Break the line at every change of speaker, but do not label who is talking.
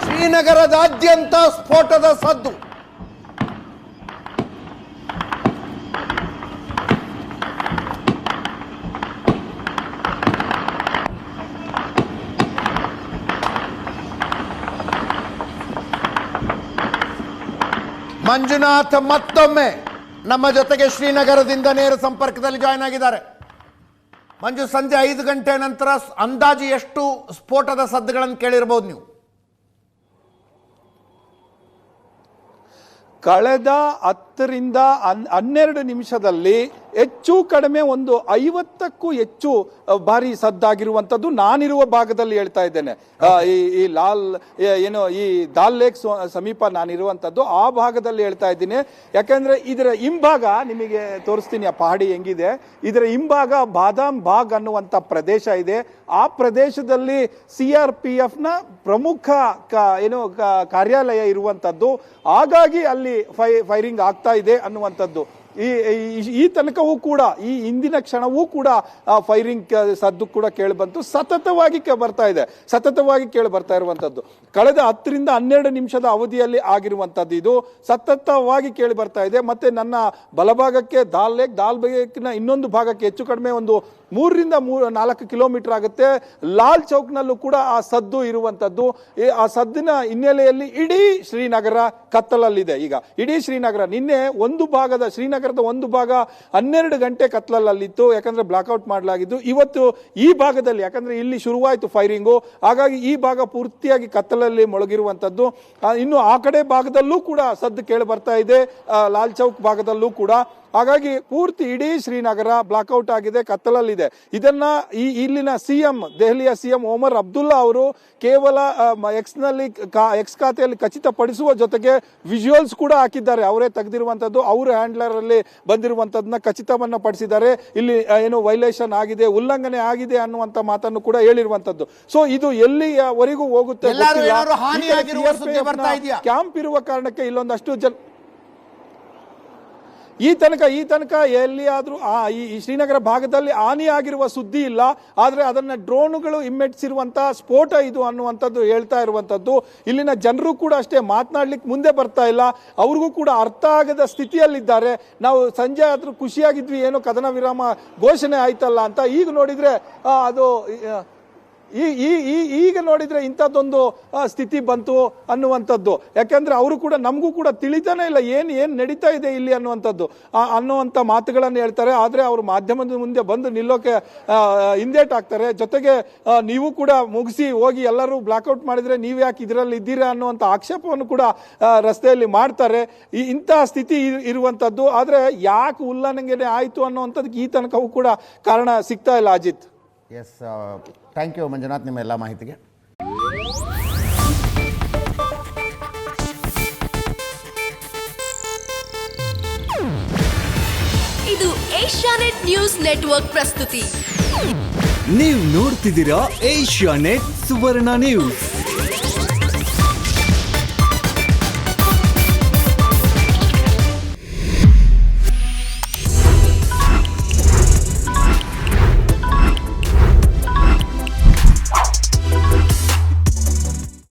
ಶ್ರೀನಗರದಾದ್ಯಂತ ಸ್ಫೋಟದ ಸದ್ದು. ಮಂಜುನಾಥ್ ಮತ್ತೊಮ್ಮೆ ನಮ್ಮ ಜೊತೆಗೆ ಶ್ರೀನಗರದಿಂದ ನೇರ ಸಂಪರ್ಕದಲ್ಲಿ ಜಾಯ್ನ್ ಆಗಿದ್ದಾರೆ. ಮಂಜು, ಸಂಜೆ 5 ಗಂಟೆ ನಂತರ ಅಂದಾಜು ಎಷ್ಟು ಸ್ಫೋಟದ ಸದ್ದುಗಳನ್ನು ಕೇಳಿರಬಹುದು ನೀವು?
ಕಳೆದ 10 ರಿಂದ 12 ನಿಮಿಷದಲ್ಲಿ ಹೆಚ್ಚು ಕಡಿಮೆ ಒಂದು 50ಕ್ಕೂ ಹೆಚ್ಚು ಬಾರಿ ಸದ್ದಾಗಿರುವಂಥದ್ದು ನಾನಿರುವ ಭಾಗದಲ್ಲಿ ಹೇಳ್ತಾ ಇದ್ದೇನೆ. ಈ ದಾಲ್ ಲೇಕ್ ಸಮೀಪ ನಾನಿರುವಂಥದ್ದು ಆ ಭಾಗದಲ್ಲಿ ಹೇಳ್ತಾ ಇದ್ದೀನಿ. ಯಾಕಂದ್ರೆ ಇದರ ಹಿಂಭಾಗ ನಿಮಗೆ ತೋರಿಸ್ತೀನಿ, ಆ ಪಹಾಡಿ ಹೆಂಗಿದೆ. ಇದರ ಹಿಂಭಾಗ ಬಾದಾಮ್ ಬಾಗ್ ಅನ್ನುವಂಥ ಪ್ರದೇಶ ಇದೆ. ಆ ಪ್ರದೇಶದಲ್ಲಿ CRPF ನ ಪ್ರಮುಖ ಕಾರ್ಯಾಲಯ ಇರುವಂಥದ್ದು. ಹಾಗಾಗಿ ಅಲ್ಲಿ ಫೈರಿಂಗ್ ಆಗ್ತಾ ಇದೆ ಅನ್ನುವಂಥದ್ದು. ಈ ತನಕವೂ ಕೂಡ, ಈ ಹಿಂದಿನ ಕ್ಷಣವೂ ಕೂಡ ಫೈರಿಂಗ್ ಸದ್ದು ಕೂಡ ಕೇಳಿ ಬಂತು. ಸತತವಾಗಿ ಕೇಳಿ ಬರ್ತಾ ಇರುವಂತದ್ದು. ಕಳೆದ 10 ರಿಂದ 12 ನಿಮಿಷದ ಅವಧಿಯಲ್ಲಿ ಆಗಿರುವಂತದ್ದು ಇದು ಸತತವಾಗಿ ಕೇಳಿ ಬರ್ತಾ ಇದೆ. ಮತ್ತೆ ನನ್ನ ಬಲಭಾಗಕ್ಕೆ ದಾಲ್ ಲೇಕ್ನ ಇನ್ನೊಂದು ಭಾಗಕ್ಕೆ ಹೆಚ್ಚು ಕಡಿಮೆ ಒಂದು 3 ರಿಂದ 4 ಕಿಲೋಮೀಟರ್ ಆಗುತ್ತೆ. ಲಾಲ್ ಚೌಕ್ನಲ್ಲೂ ಕೂಡ ಆ ಸದ್ದು ಇರುವಂತದ್ದು. ಆ ಸದ್ದಿನ ಹಿನ್ನೆಲೆಯಲ್ಲಿ ಇಡೀ ಶ್ರೀನಗರ ಕತ್ತಲಲ್ಲಿದೆ. ಈಗ ಇಡೀ ಶ್ರೀನಗರ, ನಿನ್ನೆ ಶ್ರೀನಗರದ ಒಂದು ಭಾಗ 12 ಗಂಟೆ ಕತ್ತಲಲ್ಲಿತ್ತು, ಯಾಕಂದ್ರೆ ಬ್ಲಾಕ್ಔಟ್ ಮಾಡಲಾಗಿದ್ದು. ಇವತ್ತು ಈ ಭಾಗದಲ್ಲಿ, ಯಾಕಂದ್ರೆ ಇಲ್ಲಿ ಶುರುವಾಯಿತು ಫೈರಿಂಗು, ಹಾಗಾಗಿ ಈ ಭಾಗ ಪೂರ್ತಿಯಾಗಿ ಕತ್ತಲಲ್ಲಿ ಮೊಳಗಿರುವಂತದ್ದು. ಇನ್ನು ಆ ಕಡೆ ಭಾಗದಲ್ಲೂ ಕೂಡ ಸದ್ದು ಕೇಳಿ ಬರ್ತಾ ಇದೆ, ಲಾಲ್ ಚೌಕ್ ಭಾಗದಲ್ಲೂ ಕೂಡ. ಹಾಗಾಗಿ ಪೂರ್ತಿ ಇಡೀ ಶ್ರೀನಗರ ಬ್ಲಾಕ್ಔಟ್ ಆಗಿದೆ, ಕತ್ತಲಲ್ಲಿದೆ. ಇದನ್ನ ಇಲ್ಲಿನ ದೆಹಲಿಯ ಸಿಎಂ ಒಮರ್ ಅಬ್ದುಲ್ಲಾ ಅವರು ಕೇವಲ ಎಕ್ಸ್ ಖಾತೆಯಲ್ಲಿ ಖಚಿತಪಡಿಸುವ ಜೊತೆಗೆ ವಿಜುವಲ್ಸ್ ಕೂಡ ಹಾಕಿದ್ದಾರೆ. ಅವರೇ ತೆಗೆದಿರುವಂತದ್ದು, ಅವರ ಹ್ಯಾಂಡ್ಲರ್ ಅಲ್ಲಿ ಬಂದಿರುವಂತದನ್ನ ಖಚಿತವನ್ನ ಪಡಿಸಿದ್ದಾರೆ. ಇಲ್ಲಿ ವೈಲೇಷನ್ ಆಗಿದೆ, ಉಲ್ಲಂಘನೆ ಆಗಿದೆ ಅನ್ನುವಂತ ಮಾತನ್ನು ಕೂಡ ಹೇಳಿರುವಂತದ್ದು. ಸೊ ಇದು ಎಲ್ಲಿವರೆಗೂ ಹೋಗುತ್ತೆ ಕ್ಯಾಂಪ್ ಇರುವ ಕಾರಣಕ್ಕೆ ಇಲ್ಲೊಂದಷ್ಟು ಈ ತನಕ ಎಲ್ಲಿಯಾದ್ರೂ ಈ ಶ್ರೀನಗರ ಭಾಗದಲ್ಲಿ ಹಾನಿಯಾಗಿರುವ ಸುದ್ದಿ ಇಲ್ಲ. ಆದ್ರೆ ಅದನ್ನ ಡ್ರೋನ್ಗಳು ಹಿಮ್ಮೆಟ್ಟಿಸಿರುವಂತಹ ಸ್ಫೋಟ ಇದು ಅನ್ನುವಂಥದ್ದು ಹೇಳ್ತಾ ಇರುವಂತದ್ದು. ಇಲ್ಲಿನ ಜನರು ಕೂಡ ಅಷ್ಟೇ ಮಾತನಾಡ್ಲಿಕ್ಕೆ ಮುಂದೆ ಬರ್ತಾ ಇಲ್ಲ. ಅವ್ರಿಗೂ ಕೂಡ ಅರ್ಥ ಆಗದ ಸ್ಥಿತಿಯಲ್ಲಿದ್ದಾರೆ. ನಾವು ಸಂಜೆ ಆದ್ರೂ ಖುಷಿಯಾಗಿದ್ವಿ, ಏನೋ ಕದನ ವಿರಾಮ ಘೋಷಣೆ ಆಯ್ತಲ್ಲ ಅಂತ. ಈಗ ನೋಡಿದ್ರೆ ಈಗ ನೋಡಿದ್ರೆ ಇಂಥದ್ದೊಂದು ಸ್ಥಿತಿ ಬಂತು ಅನ್ನುವಂಥದ್ದು. ಯಾಕಂದ್ರೆ ಅವರು ಕೂಡ ನಮಗೂ ಕೂಡ ತಿಳಿತಾನೆ ಇಲ್ಲ ಏನ್ ನಡೀತಾ ಇದೆ ಇಲ್ಲಿ ಅನ್ನುವಂಥ ಮಾತುಗಳನ್ನು ಹೇಳ್ತಾರೆ. ಆದ್ರೆ ಅವರು ಮಾಧ್ಯಮದ ಮುಂದೆ ಬಂದು ನಿಲ್ಲೋಕೆ ಹಿಂದೇಟಾಗ್ತಾರೆ. ಜೊತೆಗೆ ನೀವು ಕೂಡ ಮುಗಿಸಿ ಹೋಗಿ ಎಲ್ಲರೂ ಬ್ಲಾಕ್ಔಟ್ ಮಾಡಿದ್ರೆ ನೀವು ಯಾಕೆ ಇದರಲ್ಲಿ ಇದ್ದೀರಾ ಅನ್ನುವಂಥ ಆಕ್ಷೇಪವನ್ನು ಕೂಡ ರಸ್ತೆಯಲ್ಲಿ ಮಾಡ್ತಾರೆ. ಇಂತಹ ಸ್ಥಿತಿ ಇರುವಂತದ್ದು. ಆದ್ರೆ ಯಾಕೆ ಉಲ್ಲಂಘನೆ ಆಯ್ತು ಅನ್ನುವಂಥದ್ದಕ್ಕೆ ಈ ತನಕವೂ ಕೂಡ ಕಾರಣ ಸಿಗ್ತಾ ಇಲ್ಲ. Ajit,
yes, thank you Manjunath ನಿಮ್ಮ ಎಲ್ಲ ಮಾಹಿತಿಗೆ.
ಇದು ಏಷ್ಯಾನೆಟ್ ನ್ಯೂಸ್ ನೆಟ್ವರ್ಕ್ ಪ್ರಸ್ತುತಿ.
ನೀವು ನೋಡ್ತಿದ್ದೀರಾ ಏಷ್ಯಾನೆಟ್ ಸುವರ್ಣ ನ್ಯೂಸ್.